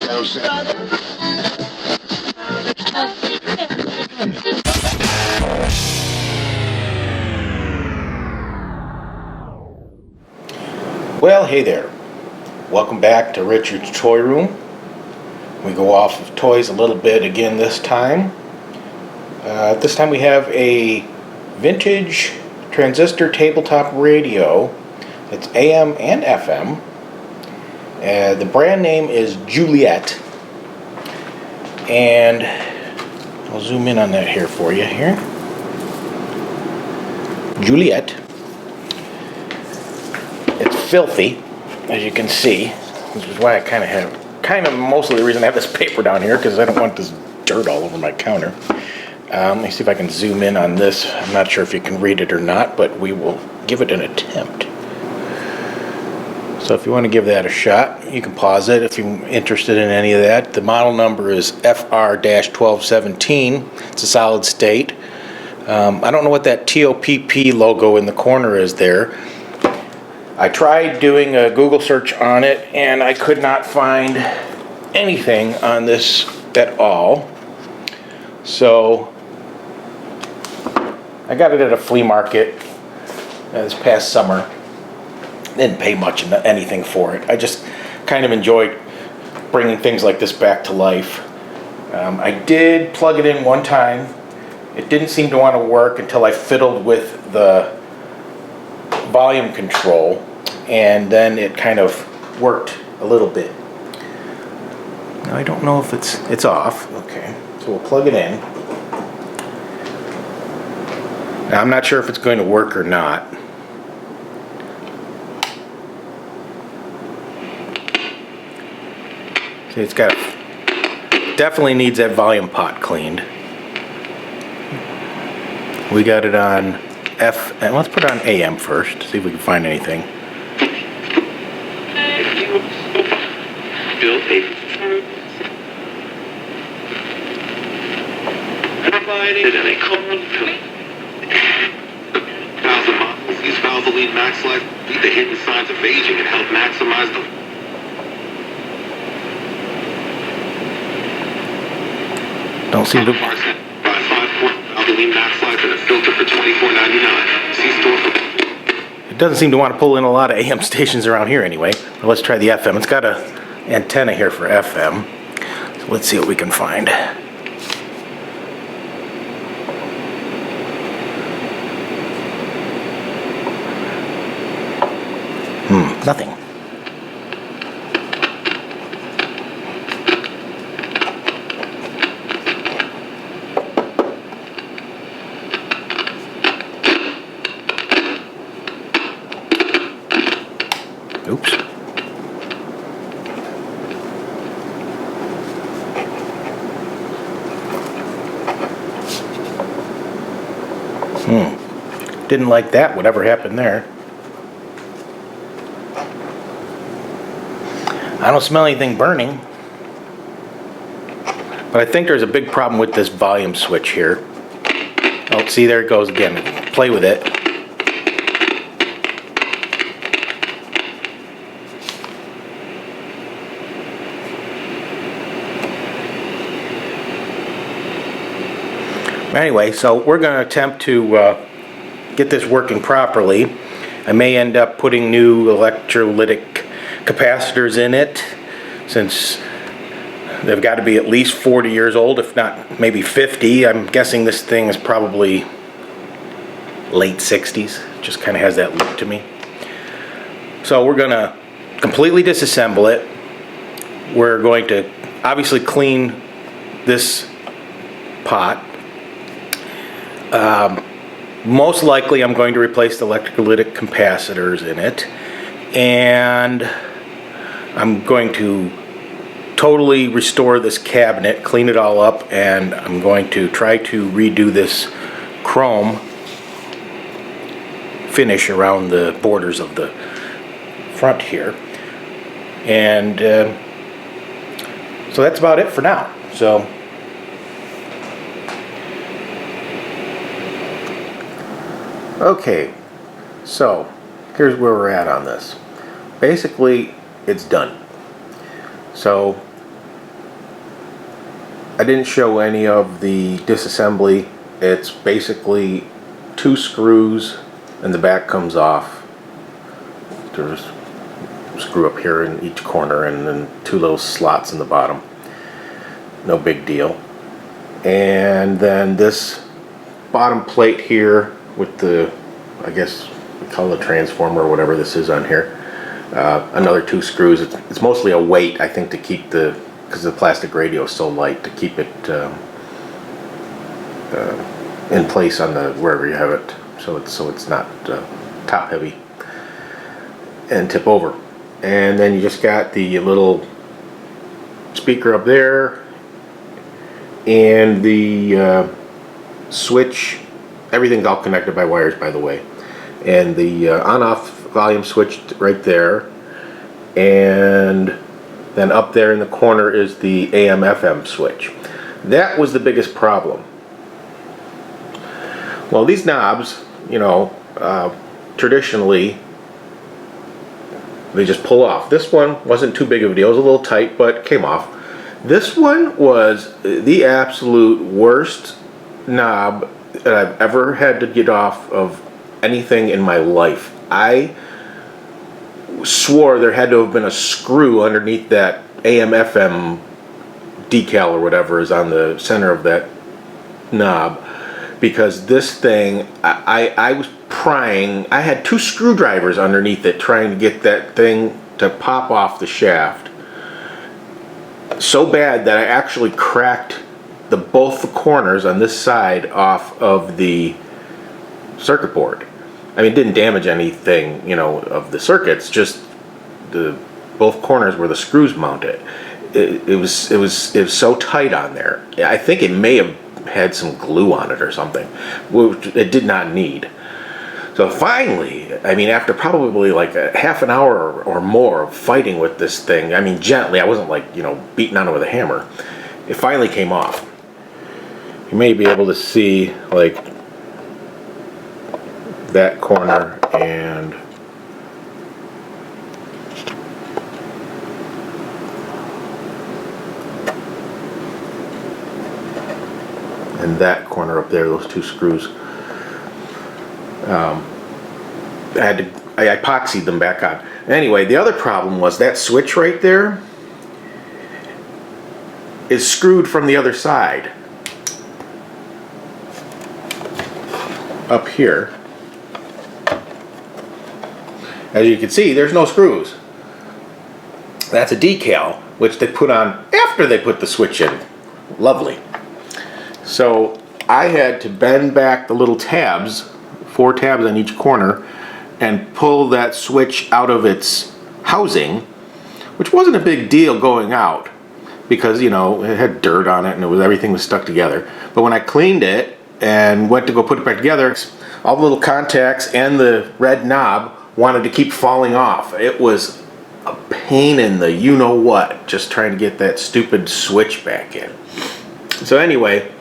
Well, hey there. Welcome back to Richard's Toy Room. We go off of toys a little bit again this time. This time we have a vintage transistor tabletop radio. It's AM and FM. The brand name is Juliette. And I'll zoom in on that here for you here. Juliette. It's filthy, as you can see, which is why I kind of most of the reason I have this paper down here, because I don't want this dirt all over my counter. Let me see if I can zoom in on this. I'm not sure if you can read it or not, but we will give it an attempt. So if you want to give that a shot, you can pause it if you're interested in any of that. The model number is FR-1217. It's a solid state. I don't know what that TOPP logo in the corner is there. I tried doing a Google search on it and I could not find anything on this at all. So I got it at a flea market this past summer. Didn't pay much anything for it. I just kind of enjoyed bringing things like this back to life. I did plug it in one time. It didn't seem to want to work until I fiddled with the volume control, and then it kind of worked a little bit. Now I don't know if it's off. Okay, so we'll plug it in. Now I'm not sure if it's going to work or not. See, it's got definitely needs that volume pot cleaned. We got it on and let's put it on AM first, see if we can find anything. These valves will lead the hidden signs of aging and help maximize the Don't seem to. It doesn't seem to want to pull in a lot of AM stations around here anyway. But let's try the FM. It's got an antenna here for FM. So let's see what we can find. Nothing. Oops. Didn't like that, whatever happened there. I don't smell anything burning. But I think there's a big problem with this volume switch here. Oh, see, there it goes again. Play with it. Anyway, so we're going to attempt to get this working properly. I may end up putting new electrolytic capacitors in it, since they've got to be at least 40 years old, if not maybe 50. I'm guessing this thing is probably late 60s. Just kind of has that look to me. So we're going to completely disassemble it. We're going to obviously clean this pot. Most likely I'm going to replace the electrolytic capacitors in it, and I'm going to totally restore this cabinet, clean it all up, and I'm going to try to redo this chrome finish around the borders of the front here. And so that's about it for now. So okay, so here's where we're at on this. Basically, it's done. So didn't show any of the disassembly. It's basically 2 screws and the back comes off. There's a screw up here in each corner and then 2 little slots in the bottom. No big deal. And then this bottom plate here with the, I guess we call it a transformer or whatever this is on here. Another 2 screws. It's mostly a weight, I think, to keep the, because the plastic radio is so light, to keep it in place on the wherever you have it, so it's not top heavy and tip over. And then you just got the little speaker up there and the switch. Everything's all connected by wires, by the way, and the on-off volume switch right there, and then up there in the corner is the AM/FM switch. That was the biggest problem. Well, these knobs, you know, traditionally they just pull off. This one wasn't too big of a deal. It was a little tight, but came off. This one was the absolute worst knob that I've ever had to get off of anything in my life. I swore there had to have been a screw underneath that AM/FM decal or whatever is on the center of that knob, because this thing, I was prying. I had 2 screwdrivers underneath it trying to get that thing to pop off the shaft. So bad that I actually cracked both the corners on this side off of the circuit board. I mean, it didn't damage anything, you know, of the circuits, just both corners where the screws mounted. It was so tight on there. I think it may have had some glue on it or something, which it did not need. So finally, I mean, after probably like a half an hour or more of fighting with this thing, I mean, gently, I wasn't like, you know, beating on it with a hammer, it finally came off. You may be able to see like that corner and that corner up there, those 2 screws. I epoxied them back on. Anyway, the other problem was that switch right there is screwed from the other side. Up here. As you can see, there's no screws. That's a decal, which they put on after they put the switch in. Lovely. So I had to bend back the little tabs, 4 tabs on each corner, and pull that switch out of its housing, which wasn't a big deal going out because, you know, it had dirt on it and everything was stuck together. But when I cleaned it and went to go put it back together, all the little contacts and the red knob wanted to keep falling off. It was a pain in the you-know-what just trying to get that stupid switch back in. So anyway,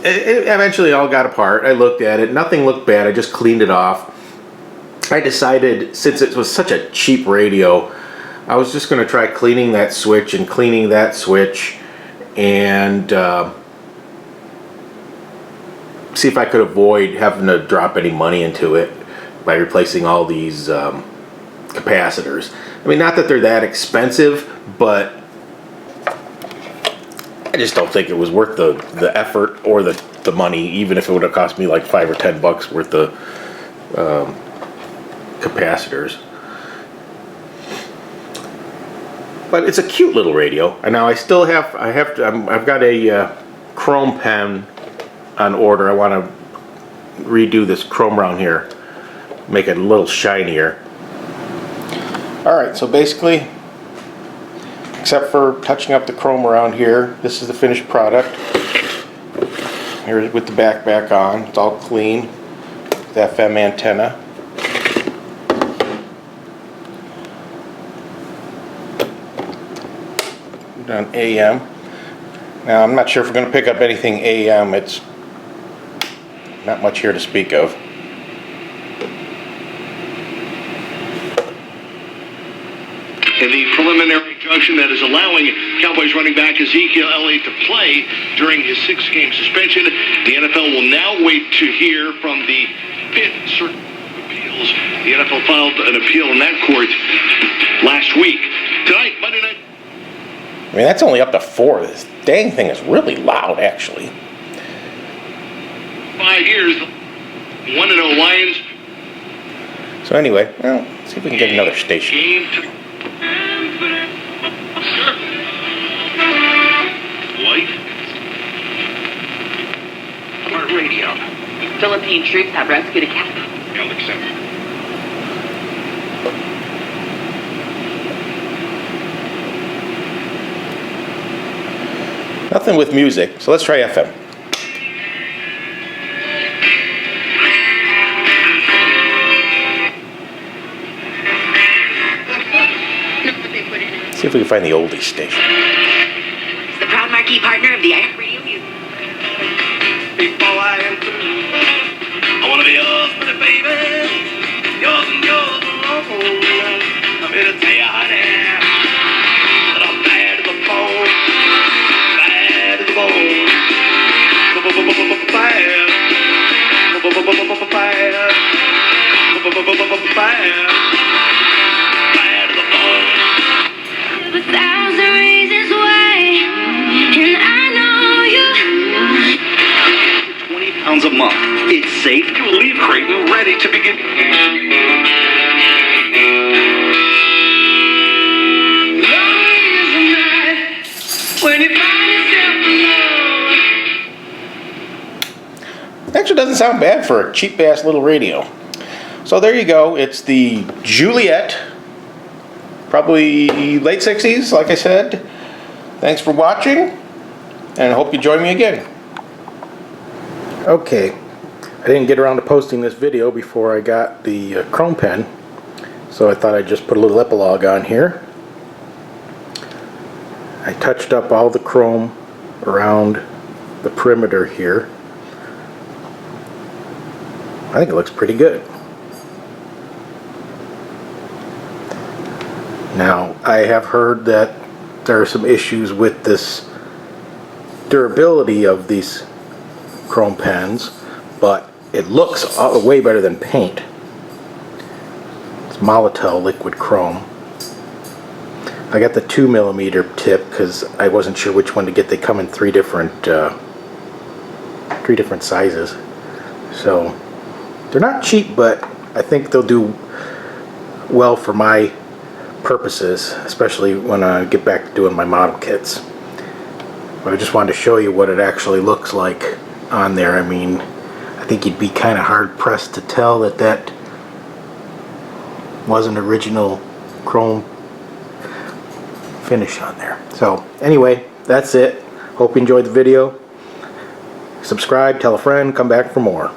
it eventually all got apart. I looked at it. Nothing looked bad. I just cleaned it off. I decided, since it was such a cheap radio, I was just going to try cleaning that switch and cleaning that switch and see if I could avoid having to drop any money into it by replacing all these capacitors. I mean, not that they're that expensive, but I just don't think it was worth the effort or the money, even if it would have cost me like $5 or $10 worth of capacitors. But it's a cute little radio. And now I still have, I've got a chrome pen on order. I want to redo this chrome around here, make it a little shinier. Alright, so basically, except for touching up the chrome around here, this is the finished product. Here's with the back on. It's all clean. The FM antenna. On AM. Now I'm not sure if we're going to pick up anything AM. It's not much here to speak of. In the preliminary judgment injunction that is allowing Cowboys running back Ezekiel Elliott to play during his 6-game suspension. The NFL will now wait to hear from the Fifth Circuit Appeals. The NFL filed an appeal in that court last week. Tonight, Monday night. I mean, that's only up to 4. This dang thing is really loud, actually. 5 years, 1-0 Lions. So anyway, well, let's see if we can get another station. Game to White. Smart radio. Philippine troops have rescued a cat. Alex 7. Nothing with music, so let's try FM. See if we can find the oldies station. It's the proud marquee partner of the IF Radio Music. Before I am through, I want to be yours, pretty baby. Yours and yours alone. I'm here to tell you, honey, that I'm bad to the bone. Bad to the bone. Bad to the bone. 1,000 reasons why, and I know you. 20 pounds a month. It's safe to leave Creighton ready to begin. When you find yourself alone. Actually doesn't sound bad for a cheap ass little radio. So there you go. It's the Juliette. Probably late 60s, like I said. Thanks for watching, and I hope you join me again. Okay, I didn't get around to posting this video before I got the chrome pen, so I thought I'd just put a little epilogue on here. I touched up all the chrome around the perimeter here. I think it looks pretty good. Now, I have heard that there are some issues with this durability of these chrome pens, but it looks way better than paint. It's Molitor liquid chrome. I got the 2mm tip because I wasn't sure which one to get. They come in three different sizes. So they're not cheap, but I think they'll do well for my purposes, especially when I get back to doing my model kits. But I just wanted to show you what it actually looks like on there. I mean, I think you'd be kind of hard pressed to tell that that wasn't original chrome finish on there. So anyway, that's it. Hope you enjoyed the video. Subscribe, tell a friend, come back for more.